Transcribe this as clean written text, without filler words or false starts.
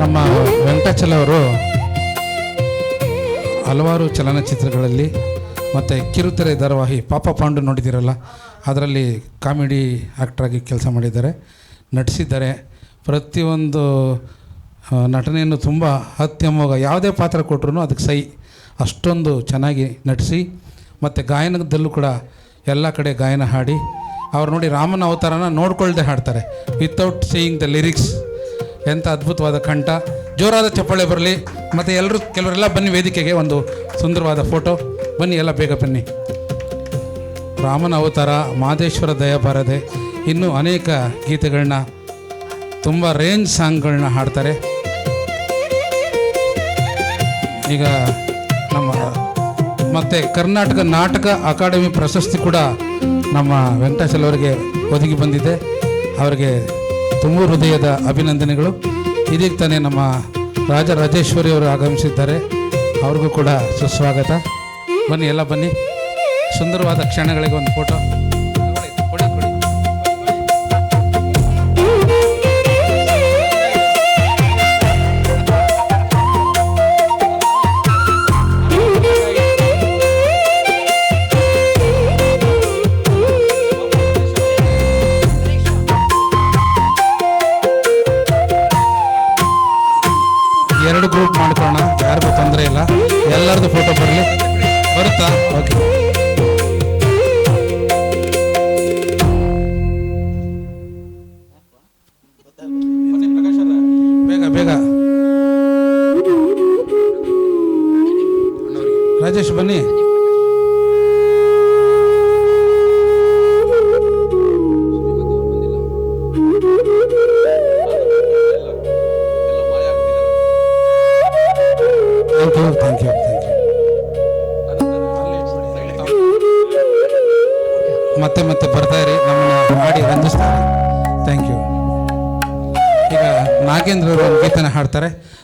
ನಮ್ಮ ವೆಂಕಟಾಚಲವರು ಹಲವಾರು ಚಲನಚಿತ್ರಗಳಲ್ಲಿ ಮತ್ತು ಕಿರುತೆರೆ ಧಾರಾವಾಹಿ ಪಾಪ ಪಾಂಡು ನೋಡಿದ್ದೀರಲ್ಲ, ಅದರಲ್ಲಿ ಕಾಮಿಡಿ ಆ್ಯಕ್ಟ್ರಾಗಿ ಕೆಲಸ ಮಾಡಿದ್ದಾರೆ, ನಟಿಸಿದ್ದಾರೆ. ಪ್ರತಿಯೊಂದು ನಟನೆಯನ್ನು ತುಂಬ ಅತ್ಯಮೋಘ, ಯಾವುದೇ ಪಾತ್ರ ಕೊಟ್ಟರು ಅದಕ್ಕೆ ಸೈ, ಅಷ್ಟೊಂದು ಚೆನ್ನಾಗಿ ನಟಿಸಿ ಮತ್ತು ಗಾಯನದಲ್ಲೂ ಕೂಡ ಎಲ್ಲ ಕಡೆ ಗಾಯನ ಹಾಡಿ ಅವ್ರು ನೋಡಿ ರಾಮನ ಅವತಾರನ ನೋಡ್ಕೊಳ್ದೆ ಹಾಡ್ತಾರೆ ವಿತೌಟ್ ಸೀಯಿಂಗ್ ದ ಲಿರಿಕ್ಸ್. ಎಂಥ ಅದ್ಭುತವಾದ ಕಂಠ. ಜೋರಾದ ಚಪ್ಪಾಳೆ ಬರಲಿ. ಮತ್ತು ಕೆಲವರೆಲ್ಲ ಬನ್ನಿ ವೇದಿಕೆಗೆ, ಒಂದು ಸುಂದರವಾದ ಫೋಟೋ. ಬನ್ನಿ ಎಲ್ಲ ಬೇಗ ಬನ್ನಿ. ರಾಮನ ಅವತಾರ, ಮಾದೇಶ್ವರ ದಯಾಬಾರದೆ, ಇನ್ನೂ ಅನೇಕ ಗೀತೆಗಳನ್ನ, ತುಂಬ ರೇಂಜ್ ಸಾಂಗ್ಗಳನ್ನ ಹಾಡ್ತಾರೆ. ಈಗ ನಮ್ಮ ಮತ್ತು ಕರ್ನಾಟಕ ನಾಟಕ ಅಕಾಡೆಮಿ ಪ್ರಶಸ್ತಿ ಕೂಡ ನಮ್ಮ ವೆಂಕಟಾಚಲವರಿಗೆ ಒದಗಿ ಬಂದಿದೆ. ಅವರಿಗೆ ತುಂಬ ಹೃದಯದ ಅಭಿನಂದನೆಗಳು. ಇದೀಗ ತಾನೇ ನಮ್ಮ ರಾಜರಾಜೇಶ್ವರಿ ಅವರು ಆಗಮಿಸಿದ್ದಾರೆ, ಅವ್ರಿಗೂ ಕೂಡ ಸುಸ್ವಾಗತ. ಬನ್ನಿ ಎಲ್ಲ ಬನ್ನಿ. ಸುಂದರವಾದ ಕ್ಷಣಗಳಿಗೆ ಒಂದು ಫೋಟೋ ಕೊಡಿ. ಎರಡು ಗ್ರೂಪ್ ಮಾಡ್ಕೊಳ್ಳೋಣ, ಯಾರಿಗೂ ತೊಂದರೆ ಇಲ್ಲ. ಎಲ್ಲರದ್ದು ಫೋಟೋ ಬರಲಿ. ಬರುತ್ತಾ? ಓಕೆ. ಬೇಗ ಬೇಗ ರಾಜೇಶ್ ಬನ್ನಿ. Thank you. ಮತ್ತೆ ಮತ್ತೆ ಬರ್ತಾ ಇರಿ, ನಮ್ಮನ್ನ ಮಾಡಿ ರಂಜಿಸ್ತಾರೆ. Thank you. ಈಗ ನಾಗೇಂದ್ರ ಅವರು ಗೀತನ ಹಾಡ್ತಾರೆ.